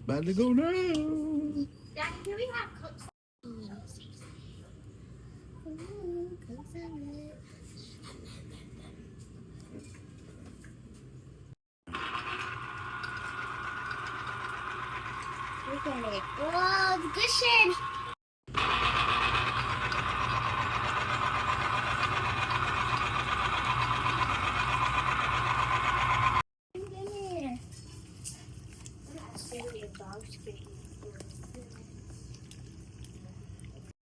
About to go now. Daddy, can we have Coke salad? Ooh, Coke salad. We're gonna. Whoa, the cushion.